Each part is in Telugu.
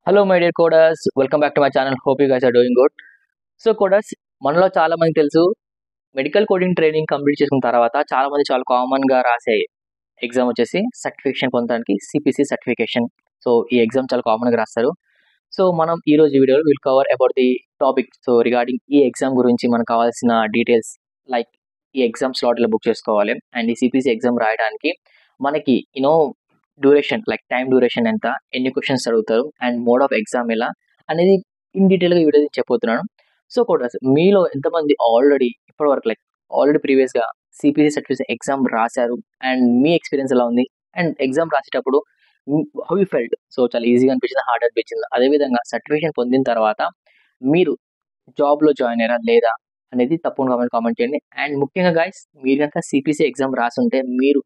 Hello, my dear coders. Welcome back to my channel. Hope you guys are doing good. So coders మనలో చాలా మంది తెలుసు మెడికల్ కోడింగ్ ట్రైనింగ్ కంప్లీట్ చేసుకున్న తర్వాత చాలా మంది చాలా కామన్ గా రాసే ఎగ్జామ్ వచ్చేసి సర్టిఫికేషన్ పొందడానికి సిపిసి సర్టిఫికేషన్. సో ఈ ఎగ్జామ్ చాలా కామన్ గా రాస్తారు. సో మనం ఈ రోజు వీడియోలో will cover about the topic. So regarding ఈ ఎగ్జామ్ గురించి మనకు కావాల్సిన డీటెయిల్స్, లైక్ ఈ ఎగ్జామ్ స్లాట్ ఎలా బుక్ చేసుకోవాలి అండ్ ఈ సిపిసి ఎగ్జామ్ రాయడానికి మనకి డ్యూరేషన్, లైక్ టైం డ్యూరేషన్ ఎంత, ఎన్ని క్వశ్చన్స్ అడుగుతారు అండ్ మోడ్ ఆఫ్ ఎగ్జామ్ ఎలా అనేది ఇన్ డీటెయిల్గా ఈ వీడియో చెప్పబోతున్నాను. సో కోడర్స్ మీలో ఎంతమంది ఇప్పటివరకు ఆల్రెడీ ప్రీవియస్గా సిపిసి సర్టిఫికేషన్ ఎగ్జామ్ రాశారు అండ్ మీ ఎక్స్పీరియన్స్ ఎలా ఉంది అండ్ ఎగ్జామ్ రాసేటప్పుడు హౌ యూ ఫెల్ట్? సో చాలా ఈజీగా అనిపించింది, హార్డ్ అనిపించింది? అదేవిధంగా సర్టిఫికేషన్ పొందిన తర్వాత మీరు జాబ్లో జాయిన్ అయ్యారా లేదా అనేది తప్పకుండా కామెంట్ చేయండి. అండ్ ముఖ్యంగా గైస్, మీరు కనుక సిపిసి ఎగ్జామ్ రాసుంటే మీరు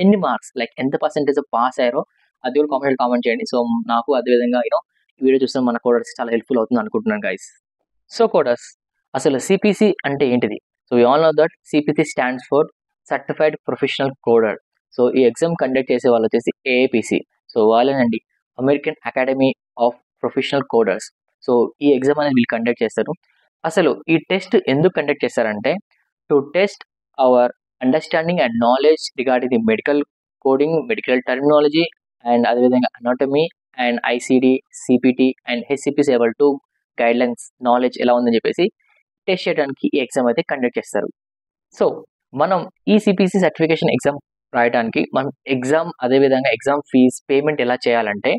ఎన్ని మార్క్స్, లైక్ ఎంత పర్సెంటేజ్ పాస్ అయ్యారో అది కూడా కామెంట్ చేయండి. సో నాకు అదేవిధంగా వీడియో చూస్తే మన కోడర్స్ చాలా హెల్ప్ఫుల్ అవుతుంది అనుకుంటున్నాను గైస్. సో కోడర్స్, అసలు సిపిసి అంటే ఏంటిది? So we all know that CPC stands for certified professional coder. So ఈ ఎగ్జామ్ కండక్ట్ చేసే వాళ్ళు వచ్చేసి ఏఏపిసి. సో వాళ్ళేనండి, American academy of professional coders. So ఈ ఎగ్జామ్ అనేది వీళ్ళు కండక్ట్ చేస్తారు. అసలు ఈ టెస్ట్ ఎందుకు కండక్ట్ చేస్తారంటే to test our understanding and knowledge regarding the medical coding, medical terminology and అదేవిధంగా anatomy and ICD, CPT and HCPC level 2 guidelines knowledge ఎలా ఉందని చెప్పేసి టెస్ట్ చేయడానికి ఈ ఎగ్జామ్ అయితే కండక్ట్ చేస్తారు. సో మనం ఈ సిపిసి సర్టిఫికేషన్ ఎగ్జామ్ రాయడానికి మనం ఎగ్జామ్ అదేవిధంగా ఎగ్జామ్ ఫీజ్ పేమెంట్ ఎలా చేయాలంటే,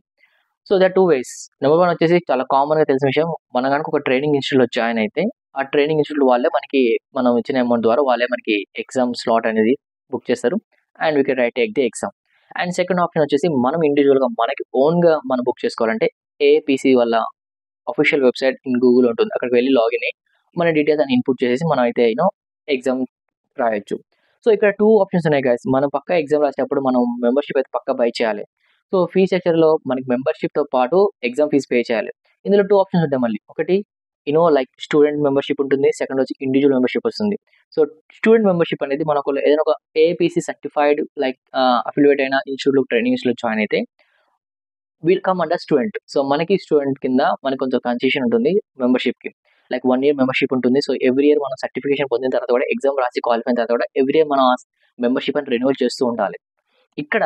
సో దర్ 2 వేస్. నెంబర్ 1 వచ్చేసి చాలా కామన్గా తెలిసిన విషయం, మనం కనుక ఒక ట్రైనింగ్ ఇన్స్టిట్యూట్లో జాయిన్ అయితే ఆ ట్రైనింగ్ ఇన్స్టిట్యూట్ వాళ్ళే మనకి మనం ఇచ్చిన అమౌంట్ ద్వారా వాళ్ళే మనకి ఎగ్జామ్ స్లాట్ అనేది బుక్ చేస్తారు and we can take the exam. And second option వచ్చేసి మనం ఇండివిజువల్గా మనకి ఓన్గా మనం బుక్ చేసుకోవాలంటే ఏపీసీ వల్ల అఫీషియల్ వెబ్సైట్ ఇన్ గూగుల్ ఉంటుంది, అక్కడికి వెళ్ళి లాగిన్ అయ్యి మన డీటెయిల్స్ అని ఇన్పుట్ చేసేసి మనం అయితే ఎగ్జామ్ రాయొచ్చు. సో ఇక్కడ 2 ఆప్షన్స్ ఉన్నాయి గైస్. మనం పక్క ఎగ్జామ్ రాసేటప్పుడు మనం మెంబర్షిప్ అయితే పక్క బై చేయాలి. సో ఫీ స్ట్రక్చర్లో మనకి మెంబర్షిప్తో పాటు ఎగ్జామ్ ఫీజ్ పే చేయాలి. ఇందులో 2 ఆప్షన్స్ ఉంటాయి మళ్ళీ. ఒకటి లైక్ స్టూడెంట్ మెంబర్షిప్ ఉంటుంది, సెకండ్ వచ్చి ఇండివిజువల్ మెంబర్షిప్ వస్తుంది. సో స్టూడెంట్ మెంబర్షిప్ అనేది మనకు ఏదైనా ఒక ఏపీసీ సర్టిఫైడ్ లైక్ అఫిలియేట్ అయిన ఇన్స్టిట్యూట్లో ట్రైనింగ్ ఇన్స్టిట్యూట్లో జాయిన్ అయితే will come under student. So మనకి స్టూడెంట్ కింద మనకి కొంచెం కన్సెషన్ ఉంటుంది మెంబర్షిప్కి, లైక్ 1 year మెంబర్షిప్ ఉంటుంది. సో ఎవ్రీ ఇయర్ మనం సర్టిఫికేషన్ పొందిన తర్వాత కూడా ఎగ్జామ్ రాసి క్వాలిఫై అయిన తర్వాత కూడా ఎవ్రీ ఇయర్ మనం మెంబర్షిప్ అని రెన్యువల్ చేస్తూ ఉండాలి. ఇక్కడ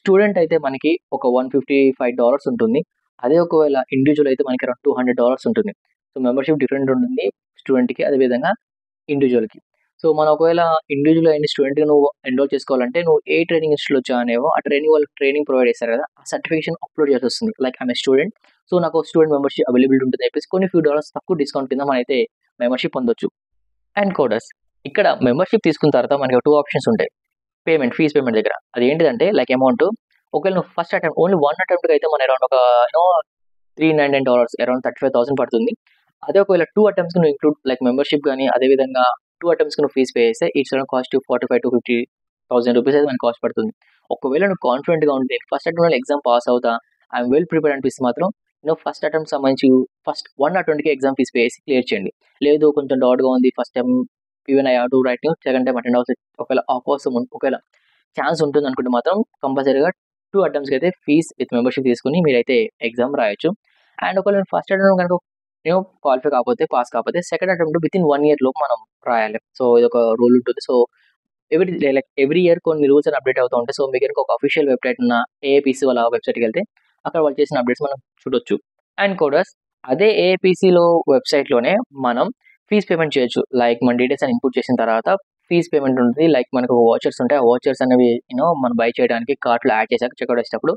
స్టూడెంట్ అయితే మనకి ఒక $155 ఉంటుంది. అదే ఒకవేళ ఇండివిజువల్ అయితే మనకి అరౌండ్ $200 ఉంటుంది. సో మెంబర్షిప్ డిఫరెంట్ ఉంటుంది స్టూడెంట్కి అదేవిధంగా ఇండివిజువల్కి. సో మనం ఒకవేళ ఇండివిజువల్ అయిన స్టూడెంట్గా నువ్వు ఎన్రోల్ చేసుకోవాలంటే నువ్వు ఏ ట్రైనింగ్ ఇన్స్టిట్యూట్లో జాయిన్ అయ్యావో ఆ ట్రైనింగ్ వాళ్ళు ట్రైనింగ్ ప్రొవైడ్ చేస్తారు కదా, ఆ సర్టిఫికేషన్ అప్లోడ్ చేసి వస్తుంది. Like I'm a student, so నాకు స్టూడెంట్ మెంబర్షిప్ అవైలబిలిటీ ఉంటుంది చెప్పేసి కొన్ని ఫ్యూ డాలర్స్ తక్కువ డిస్కౌంట్ కింద మనమైతే మెంబర్షిప్ పొందొచ్చు. అండ్ కోడర్స్, ఇక్కడ మెంబర్షిప్ తీసుకున్న తర్వాత మనకి 2 ఆప్షన్స్ ఉంటాయి పేమెంట్, ఫీజ్ పేమెంట్ దగ్గర. అది ఏంటిదంటే లైక్ అమౌంట్, ఒకవేళ నువ్వు ఫస్ట్ అటెంప్ట్ ఓన్లీ 1 అటెంప్ట్కి అయితే మన అరౌండ్ ఒక $399 అరౌండ్ 35,000 పడుతుంది. అదే ఒకవేళ 2 అటెంప్ట్స్ నువ్వు ఇంక్లూడ్ లైక్ మెంబర్షిప్ కానీ అదేవిధంగా 2 అటెంప్ట్స్కి నువ్వు ఫీజ్ పే చేస్తే it's around cost 45,000 to 50,000 rupees అయితే మనకి కాస్ట్ పడుతుంది. ఒకవేళ నువ్వు కాన్ఫిడెంట్గా ఉంటే ఫస్ట్ అటెంప్ట్ ఎగ్జామ్ పాస్ అవుతా, ఐఎమ్ వెల్ ప్రిపేర్డ్ అనిపిస్తే మాత్రం ఫస్ట్ అటెంప్ట్ సంబంధించి ఫస్ట్ 1 or 20కి ఎగ్జామ్ ఫీజ్ పే చేసి క్లియర్ చేయండి. లేదు కొంచెం డౌట్గా ఉంది, first time even I have to write second time attend అవుతుంది, ఒకవేళ అవకాశం ఒకవేళ ఛాన్స్ ఉంటుంది అనుకుంటే మాత్రం కంపల్సరీగా 2 అటెంప్ట్స్కి అయితే ఫీజ్ విత్ మెంబర్షిప్ తీసుకుని మీరైతే ఎగ్జామ్ రాయొచ్చు. అండ్ ఒకవేళ ఫస్ట్ అటెంప్ట్ కనుక క్వాలిఫై కాకపోతే, పాస్ కాకపోతే second attempt with in 1 year లోపు మనం రాయాలి. సో ఇది ఒక రూల్ ఉంటుంది. సో ఎవ్రీ ఇయర్ కొన్ని రూల్స్ అని అప్డేట్ అవుతూ ఉంటాయి. సో మీకు కనుక ఒక అఫీషియల్ వెబ్సైట్ ఉన్న ఏఏపీసీ వాళ్ళ వెబ్సైట్కి వెళ్తే అక్కడ వాళ్ళు చేసిన అప్డేట్స్ మనం చూడొచ్చు. అండ్ కోడర్స్, అదే ఏఏపీసీలో వెబ్సైట్లోనే మనం ఫీజ్ పేమెంట్ చేయొచ్చు. లైక్ మన డీటెయిల్స్ అని ఇన్పుట్ చేసిన తర్వాత ఫీజ్ పేమెంట్ ఉంటుంది. లైక్ మనకు వాచర్స్ ఉంటాయి, ఆ వాచర్స్ అనేవి మనం బై చేయడానికి కార్ట్లో యాడ్ చేశాక చెక్అవుట్ చేసేటప్పుడు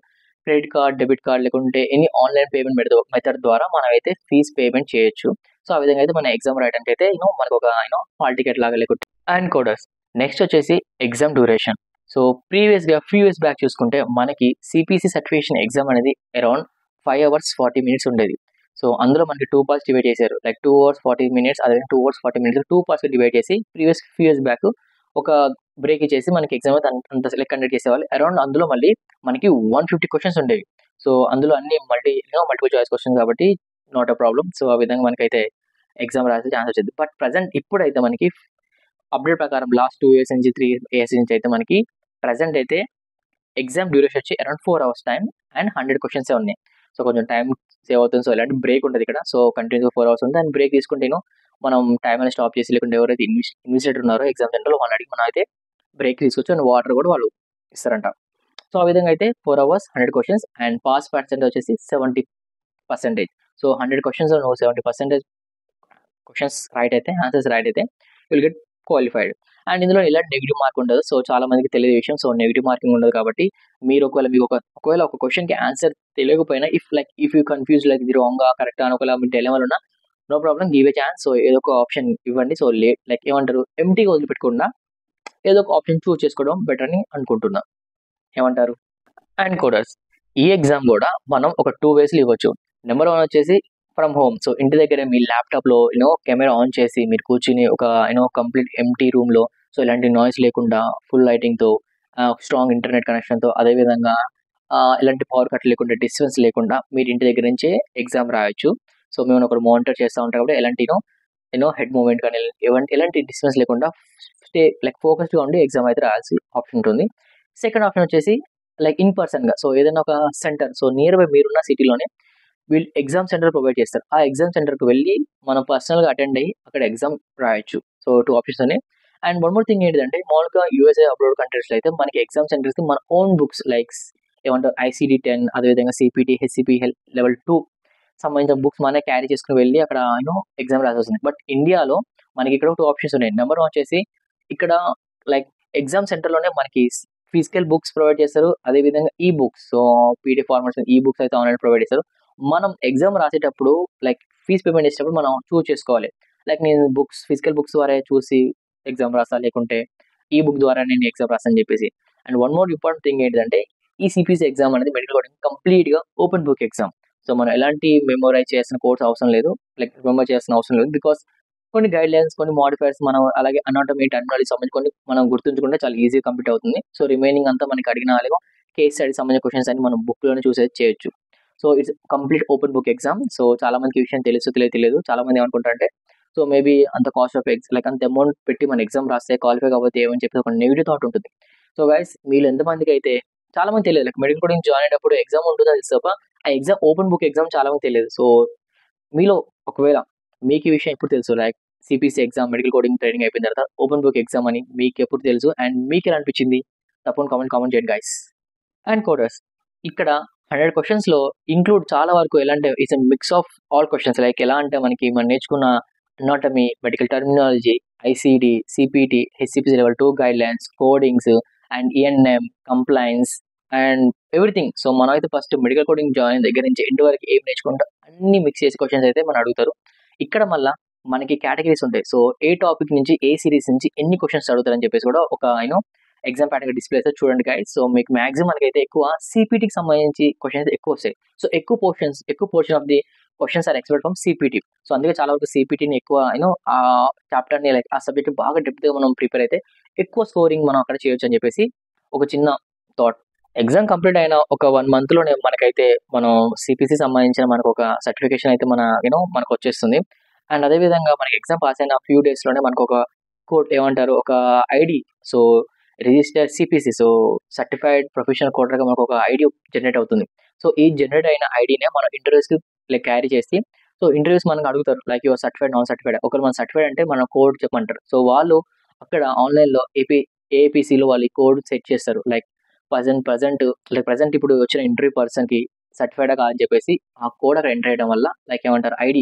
క్రెడిట్ కార్డ్, డెబిట్ కార్డ్ లేకుంటే ఎనీ ఆన్లైన్ పేమెంట్ మెథడ్ ద్వారా మనం అయితే ఫీజ్ పేమెంట్ చేయొచ్చు. సో ఆ విధంగా అయితే మన ఎగ్జామ్ రాయడానికి అయితే మనకు ఒక హాల్ టికెట్ లాగా లేకుంటే. అండ్ కోడర్స్, నెక్స్ట్ వచ్చేసి ఎగ్జామ్ డ్యూరేషన్. సో ప్రీవియస్గా ఫ్యూ ఇయర్స్ బ్యాక్ చూసుకుంటే మనకి సిపిసి సర్టిఫికేషన్ ఎగ్జామ్ అనేది అరౌండ్ 5 hours 40 minutes ఉండేది. సో అందులో మనకి 2 parts డివైడ్ చేశారు, లైక్ 2 hours 40 minutes అదే 2 hours 40 minutes 2 parts డివైడ్ చేసి ప్రీవియస్ ఫ్యూ ఇయర్స్ బ్యాక్ ఒక బ్రేక్ ఇచ్చేసి మనకి ఎగ్జామ్ అయితే అంత కండక్ట్ చేసేవాళ్ళు. అరౌండ్ అందులో మళ్ళీ మనకి 150 క్వశ్చన్స్ ఉండేవి. సో అందులో అన్ని మల్టిపుల్ చాయిస్ క్వశ్చన్స్ కాబట్టి నాట్ అ ప్రాబ్లమ్. సో ఆ విధంగా మనకైతే ఎగ్జామ్ రాసే ఛాన్స్ వచ్చింది. బట్ ప్రజెంట్ ఇప్పుడైతే మనకి అప్డేట్ ప్రకారం లాస్ట్ 2 years నుంచి 3 years నుంచి అయితే మనకి ప్రజెంట్ అయితే ఎగ్జామ్ డ్యూరేషన్ వచ్చి అరౌండ్ 4 hours టైం అండ్ 100 క్వశ్చన్సే ఉన్నాయి. సో కొంచెం టైం సేవ్ అవుతుంది. సో ఎలాంటి బ్రేక్ ఉండదు ఇక్కడ. సో కంటిన్యూగా 4 అవర్స్ ఉంది. అండ్ బ్రేక్ తీసుకుంటే మనం టైం అనేది స్టాప్ చేసి, లేకుంటే ఎవరైతే ఇన్విజిలేటర్ ఉన్నారో ఎగ్జామ్ సెంటర్లో వాళ్ళని అడిగి మనం అయితే బ్రేక్ తీసుకోవచ్చు. అండ్ వాటర్ కూడా వాళ్ళు ఇస్తారంట. సో ఆ విధంగా అయితే 4 hours 100 questions and pass percentage వచ్చేసి 70%. సో 100 క్వశ్చన్స్ నువ్వు 70% క్వశ్చన్స్ రైట్ అయితే, ఆన్సర్స్ రైట్ అయితే విల్ గెట్ క్వాలిఫైడ్. అండ్ ఇందులో ఎలాంటి నెగిటివ్ మార్క్ ఉండదు. సో చాలా మందికి తెలియని విషయం. సో నెగిటివ్ మార్కింగ్ ఉండదు కాబట్టి మీరు ఒకవేళ ఒక క్వశ్చన్కి ఆన్సర్ తెలియకపోయినా, ఇఫ్ యూ కన్ఫ్యూజ్ లైక్ ఇది రాంగ్ కరెక్ట్ అని ఒకవేళ మీరు డైలమాలో ఉన్నా, no problem, give a chance. So ఏదో ఒక ఆప్షన్ ఇవ్వండి. సో ఏమంటారు, ఎంటీగా వదిలిపెట్టకుండా ఏదో ఒక ఆప్షన్ చూస్ చేసుకోవడం బెటర్ అని అనుకుంటున్నా. ఏమంటారు? అండ్ కోడర్స్, ఈ ఎగ్జామ్ కూడా మనం ఒక 2 వేస్లో ఇవ్వచ్చు. నెంబర్ 1 వచ్చేసి ఫ్రమ్ హోమ్. సో ఇంటి దగ్గరే మీ ల్యాప్టాప్లో కెమెరా ఆన్ చేసి మీరు కూర్చుని ఒక కంప్లీట్ ఎంటీ రూమ్లో, సో ఎలాంటి నాయిస్ లేకుండా, ఫుల్ లైటింగ్తో, స్ట్రాంగ్ ఇంటర్నెట్ కనెక్షన్తో, అదేవిధంగా ఎలాంటి పవర్ కట్ లేకుండా, డిస్టెన్స్ లేకుండా మీరు ఇంటి దగ్గర నుంచే ఎగ్జామ్ రాయొచ్చు. సో మేము ఒకరు మానిటర్ చేస్తూ ఉంటాం కాబట్టి ఎలాంటి హెడ్ మూవ్మెంట్ కానీ ఎలాంటి డిస్టెన్స్ లేకుండా ఫోకస్డ్గా ఉండి ఎగ్జామ్ అయితే రాయాల్సి ఆప్షన్ ఉంటుంది. సెకండ్ ఆప్షన్ వచ్చేసి ఇన్ పర్సన్గా. సో ఏదైనా ఒక సెంటర్, సో నియర్ బై మీరున్న సిటీలోనే వీళ్ళు ఎగ్జామ్ సెంటర్ ప్రొవైడ్ చేస్తారు. ఆ ఎగ్జామ్ సెంటర్కి వెళ్ళి మనం పర్సనల్గా అటెండ్ అయ్యి అక్కడ ఎగ్జామ్ రాయొచ్చు. సో 2 ఆప్షన్స్ ఉన్నాయి. అండ్ వన్ మోర్ థింగ్ ఏంటంటే, మామూలుగా యూఎస్ఏ అబ్రాడ్ కంట్రీస్లో అయితే మనకి ఎగ్జామ్ సెంటర్స్కి మన ఓన్ బుక్స్ ఏమంటారు ICD-10, అదేవిధంగా CPT, HCP లెవెల్ 2 సంబంధించిన బుక్స్ మనమే క్యారీ చేసుకుని వెళ్ళి అక్కడ ఎగ్జామ్ రాసి వస్తుంది. బట్ ఇండియాలో మనకి ఇక్కడ 2 ఆప్షన్స్ ఉన్నాయి. నెంబర్ 1 వచ్చేసి ఇక్కడ ఎగ్జామ్ సెంటర్లోనే మనకి ఫిజికల్ బుక్స్ ప్రొవైడ్ చేస్తారు. అదేవిధంగా ఈ బుక్స్, సో PDF ఫార్మాట్స్ ఈ బుక్స్ అయితే ఆన్లైన్ ప్రొవైడ్ చేస్తారు. మనం ఎగ్జామ్ రాసేటప్పుడు ఫీజ్ పేమెంట్ చేసేటప్పుడు మనం చూస్ చేసుకోవాలి. నేను ఫిజికల్ బుక్స్ ద్వారా చూసి ఎగ్జామ్ రాసా, లేకుంటే ఈ బుక్ ద్వారా నేను ఎగ్జామ్ రాసాను చెప్పేసి. And one more important thing ఏంటంటే, ఈ CPC ఎగ్జామ్ అనేది మెడికల్ కోడింగ్ కంప్లీట్గా ఓపెన్ బుక్ ఎగ్జామ్. సో మనం ఎలాంటి మెమోరైజ్ చేసిన కోర్స్ అవసరం లేదు, రిమెంబర్ చేసిన అవసరం లేదు. బికాస్ కొన్ని గైడ్ లైన్స్, కొన్ని మోడిఫైర్స్, మనం అలాగే అనాటమీ, టర్మినాలజీ సంబంధించి కొన్ని మనం గుర్తుంచుకుంటే చాలా ఈజీగా కంప్లీట్ అవుతుంది. సో రిమైనింగ్ అంతా మనకి అడిగిన కేస్ స్టడీ సంబంధించిన క్వశ్చన్స్ అని మనం బుక్లోనే చూసేది చేయొచ్చు. So it's complete open book exam. So చాలా మందికి ఈ విషయం తెలియదు. చాలా మంది ఏమనుకుంటారంటే, సో మేబీ అంత కాస్ట్ ఆఫ్ అంత అమౌంట్ పెట్టి మన ఎగ్జామ్ రాస్తే క్వాలిఫై కాకపోతే ఏమని చెప్పి ఒక నెగిటివ్ థాట్ ఉంటుంది. సో గైస్, మీరు ఎంతమందికి అయితే చాలా మంది తెలియదు, మెడికల్ కోడింగ్ జాయిన్ అయినప్పుడు ఎగ్జామ్ ఉంటుందని తెలుసు తప్ప ఆ ఎగ్జామ్ ఓపెన్ బుక్ ఎగ్జామ్ చాలా మంది తెలియదు. సో మీలో ఒకవేళ మీకు ఈ విషయం ఎప్పుడు తెలుసు, CPC exam medical coding training అయిపోయిన తర్వాత ఓపెన్ బుక్ ఎగ్జామ్ అని మీకు ఎప్పుడు తెలుసు, అండ్ మీకు ఎలా అనిపించింది తప్పకుండా కామెంట్ చేయండి గైస్. అండ్ కోడర్స్, ఇక్కడ 100 క్వశ్చన్స్లో ఇంక్లూడ్ చాలా వరకు ఎలా అంటే it's mix of all questions. ఎలా అంటే మనం నేర్చుకున్న anatomy, medical terminology, ICD, CPT, HCPC level 2 guidelines, codings and ENM, compliance and everything. So మనం అయితే ఫస్ట్ మెడికల్ కోడింగ్ జాయిన్ దగ్గర నుంచి ఎండ్ వరకు ఏం నేర్చుకుంటా అన్ని మిక్స్ చేసి క్వశ్చన్స్ అయితే మనం అడుగుతారు. ఇక్కడ మళ్ళీ మనకి కేటగిరీస్ ఉంటాయి. సో ఏ టాపిక్ నుంచి, ఏ సిరీస్ నుంచి ఎన్ని క్వశ్చన్స్ అడుగుతారని చెప్పేసి కూడా ఒక ఎగ్జామ్ ప్యాటర్న్ డిస్ప్లే అయితే చూడండి గైస్. సో మీకు మాక్సిమం మనకైతే ఎక్కువ CPTకి సంబంధించి క్వశ్చన్స్ ఎక్కువ వస్తాయి. సో ఎక్కువ portion of the questions are expect from CPT. So అందుకే చాలా వరకు CPTని ఎక్కువ ఆ చాప్టర్ని ఆ సబ్జెక్ట్ బాగా డెప్త్గా మనం ప్రిపేర్ అయితే ఎక్కువ స్కోరింగ్ మనం అక్కడ చేయొచ్చు అని చెప్పేసి ఒక చిన్న థాట్. ఎగ్జామ్ కంప్లీట్ అయిన ఒక 1 monthలోనే మనకైతే మనం CPC సంబంధించిన మనకు ఒక సర్టిఫికేషన్ అయితే మనకు వచ్చేస్తుంది. అండ్ అదేవిధంగా మనకి ఎగ్జామ్ పాస్ అయిన ఫ్యూ డేస్లోనే మనకు ఒక కోడ్ ఏమంటారు, ఒక ID, so register CPC, so certified professional కోడర్గా మనకు ఒక ID జనరేట్ అవుతుంది. సో ఈ జనరేట్ అయిన ఐడినే మనం ఇంటర్వ్యూస్కి క్యారీ చేసి, సో ఇంటర్వ్యూస్ మనకు అడుగుతారు యువర్ సర్టిఫైడ్, నాన్ సర్టిఫైడ్. ఒకరు మన సర్టిఫైడ్ అంటే మన కోడ్ చెప్పమంటారు. సో వాళ్ళు అక్కడ ఆన్లైన్లో AAPCలో వాళ్ళు ఈ కోడ్ సెట్ చేస్తారు. ప్రజెంట్ ఇప్పుడు వచ్చిన ఇంటర్వ్యూ పర్సన్కి సర్టిఫైడా కాదని చెప్పేసి ఆ కోడ్ అక్కడ ఎంటర్ చేయడం వల్ల ఏమంటారు ID,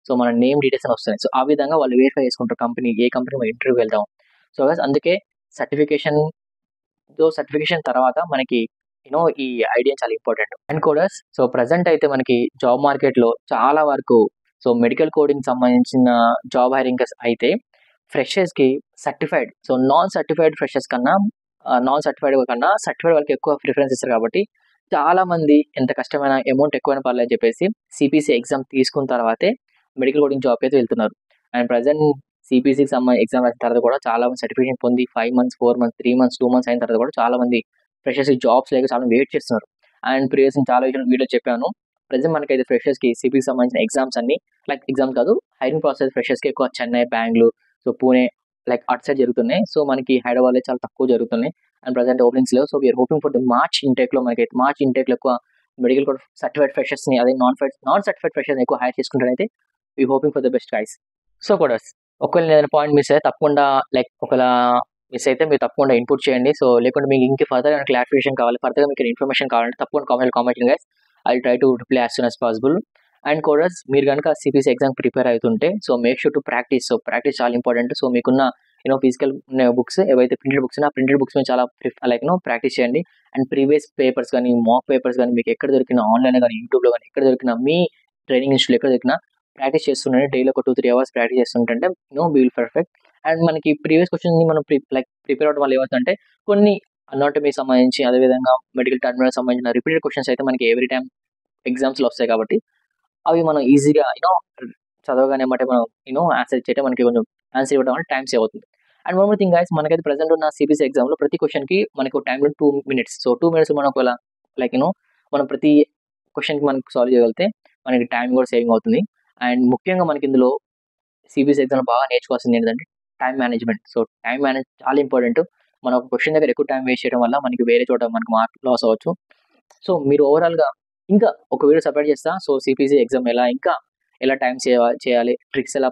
సో మన నేమ్ డీటెయిల్స్ అని వస్తున్నాయి. సో ఆ విధంగా వాళ్ళు వెరిఫై చేసుకుంటారు ఏ కంపెనీ మనం ఇంటర్వ్యూ వెళ్దాం. సో అందుకే సర్టిఫికేషన్ తర్వాత మనకి ఈ ఐడియా చాలా important. And coders, so present అయితే మనకి జాబ్ మార్కెట్లో చాలా వరకు సో మెడికల్ కోడింగ్ సంబంధించిన జాబ్ హైరింగ్ అయితే ఫ్రెషర్స్కి certified, so non certified freshers కన్నా సర్టిఫైడ్ వాళ్ళకి ఎక్కువ ప్రిఫరెన్స్ ఇస్తారు. కాబట్టి చాలా మంది ఎంత కష్టమైన అమౌంట్ ఎక్కువైనా పర్లేదు చెప్పేసి CPC ఎగ్జామ్ తీసుకున్న తర్వాతే మెడికల్ కోడింగ్ జాబ్ అయితే వెళ్తున్నారు. అండ్ ప్రజెంట్ CPCకి సంబంధించి ఎగ్జామ్ రాసిన తర్వాత కూడా చాలా మంది సర్టిఫికేషన్ పొంది 5 months, 4 months, 3 months, 2 months అయిన తర్వాత కూడా చాలా మంది ఫ్రెషర్స్ జాబ్స్ లేక చాలా వెయిట్ చేస్తున్నారు. అండ్ ప్రీవియస్ చాలా వీడియో చెప్పాను. ప్రజెంట్ మనకైతే ఫ్రెషర్స్కి CPCకి సంబంధించిన ఎగ్జామ్స్ అన్ని ఎగ్జామ్స్ కాదు, హైరింగ్ ప్రాసెస్ ఫ్రెషర్స్కి ఎక్కువ చెన్నై, బెంగళూరు, సో పూణే అటు సైడ్ జరుగుతున్నాయి. సో మనకి హైదరాబాద్లో చాలా తక్కువ జరుగుతున్నాయి. అండ్ ప్రజెంట్ ఓపెనింగ్స్ లేవు. So we're hoping for the March ఇంటేక్లో ఎక్కువ మెడికల్ కోడ్ సర్టిఫైడ్ ఫ్రెషర్స్ని అదే నాన్ సర్టిఫైడ్ ఫ్రెషర్స్ని ఎక్కువ హైర్ చేసుకుంటారైతే we hoping for the best guys. So coders, ఒకవేళ ఏదైనా పాయింట్ మిస్ అయితే తప్పకుండా ఒకవేళ మిస్ అయితే మీరు తప్పకుండా ఇన్పుట్ చేయండి. సో లేకుంటే మీకు ఇంకా ఫర్దర్ ఏమైనా క్లారిఫికేషన్ కావాలి, ఫర్దర్గా మీకు ఇన్ఫర్మేషన్ కావాలంటే తప్పకుండా comment guys. I try to reply as soon as possible. And coders, మీరు కనుక సిపిసి ఎగ్జామ్ ప్రిపేర్ అవుతుంటే so make sure to practice. So practice చాలా ఇంపార్టెంట్. సో మీకున్న ఫిజికల్ బుక్స్ ఏవైతే ప్రింటెడ్ బుక్స్ ఆ ప్రింటెడ్ బుక్స్ మీద చాలా ప్రాక్టీస్ చేయండి. అండ్ ప్రీవియస్ పేపర్స్ కానీ మాక్ పేపర్స్ కానీ మీకు ఎక్కడ దొరికిన ఆన్లైన్ కానీ యూట్యూబ్లో కానీ ఎక్కడ దొరికిన మీ ట్రైనింగ్ ఇన్స్టిట్యూట్ ఎక్కడ దొరికినా ప్రాక్టీస్ చేస్తుంటే డైలీ ఒక 2-3 అవర్స్ ప్రాక్టీస్ చేస్తుంటే బీ విల్ పర్ఫెక్ట్. అండ్ మనకి ప్రీవియస్ క్వశ్చన్స్ మనం ప్రిపేర్ అవడం వల్ల ఏమవుతుందంటే కొన్ని అనాటమీకి సంబంధించి అదేవిధంగా మెడికల్ టర్మినల్ సంబంధించిన రిపీటెడ్ క్వశ్చన్స్ అయితే మనకి ఎవ్రీ టైం ఎగ్జామ్స్లో వస్తాయి కాబట్టి అవి మనం ఈజీగా చదవగానే మనం ఆన్సర్ ఇచ్చేటే మనకి కొంచెం ఆన్సర్ ఇవ్వడం వల్ల టైం సేవ్ అవుతుంది. And one more thing guys, మనకైతే ప్రెసెంట్ ఉన్న సిబిఎస్ఈ ఎగ్జామ్లో ప్రతి క్వశ్చన్కి మనకు టైంలో 2 minutes. సో 2 minutes మనం ఒకవేళ మనం ప్రతి క్వశ్చన్కి మనకు సాల్వ్ చేయగలిగితే మనకి టైం కూడా సేవింగ్ అవుతుంది. అండ్ ముఖ్యంగా మనకి ఇందులో సిబిఎస్ఈ ఎగ్జామ్ బాగా నేర్చుకోవాల్సింది ఏంటంటే time management. So time manage చాలా ఇంపార్టెంట్. మనం ఒక క్వశ్చన్ దగ్గర ఎక్కువ టైం వేస్ట్ చేయడం వల్ల మనకి వేరే చోట మనకు మార్క్ లాస్ అవ్వచ్చు. సో మీరు ఓవరాల్గా ఇంకా ఒక వీడియో సపరేట్ చేస్తా. సో సిపిసి ఎగ్జామ్ ఎలా టైం చేయాలి, ట్రిక్స్ ఎలా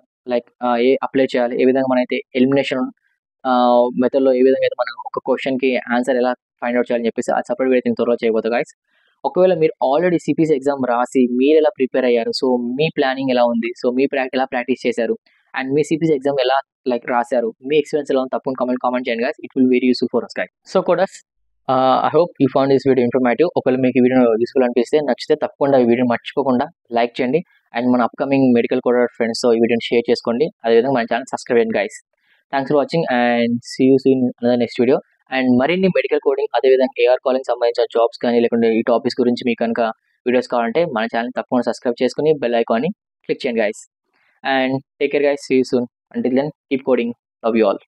అప్లై చేయాలి, ఏ విధంగా మనైతే ఎలిమినేషన్ మెథడ్లో ఏ విధంగా అయితే మనం ఒక క్వశ్చన్కి ఆన్సర్ ఎలా ఫైండ్ అవుట్ చేయాలని చెప్పేసి ఆ సపరేట్ వీడియో త్వరలో చేయబోతుంది గైస్. ఒకవేళ మీరు ఆల్రెడీ సిపిసి ఎగ్జామ్ రాసి మీరు ఎలా ప్రిపేర్ అయ్యారు, సో మీ ప్లానింగ్ ఎలా ఉంది, సో మీ ఎలా ప్రాక్టీస్ చేశారు, అండ్ మీ సిపిసి ఎగ్జామ్ ఎలా రాశారు, మీ ఎక్స్పీరియన్స్ ఎలా ఉంది తప్పకుండా కామెంట్ చేయండి guys. It will very useful for us guys. So coders, I hope you found this video informative. ఒకవేళ మీకు ఈ వీడియో యూస్ఫుల్ అనిపిస్తే నచ్చితే తప్పకుండా ఈ వీడియో మర్చిపోకుండా లైక్ చేయండి. అండ్ మన అప్కమింగ్ మెడికల్ కోడర్ ఫ్రెండ్స్తో ఈ వీడియోని షేర్ చేసుకోండి. అదేవిధంగా మన ఛానల్ సబ్స్క్రైబ్ చేయండి guys. Thanks for watching and see you soon another next video. And మరిన్ని మెడికల్ కోడింగ్ అదేవిధంగా ఏఆర్ కాలింగ్ సంబంధించిన జాబ్స్ కానీ లేకుంటే ఈ టాపిక్స్ గురించి మీకు కనుక వీడియోస్ కావాలంటే మన ఛానల్ తప్పకుండా సబ్స్క్రైబ్ చేసుకుని బెల్ ఐకాన్ని క్లిక్ చేయండి guys. And take care guys. See you soon. Until then keep coding. Love you all.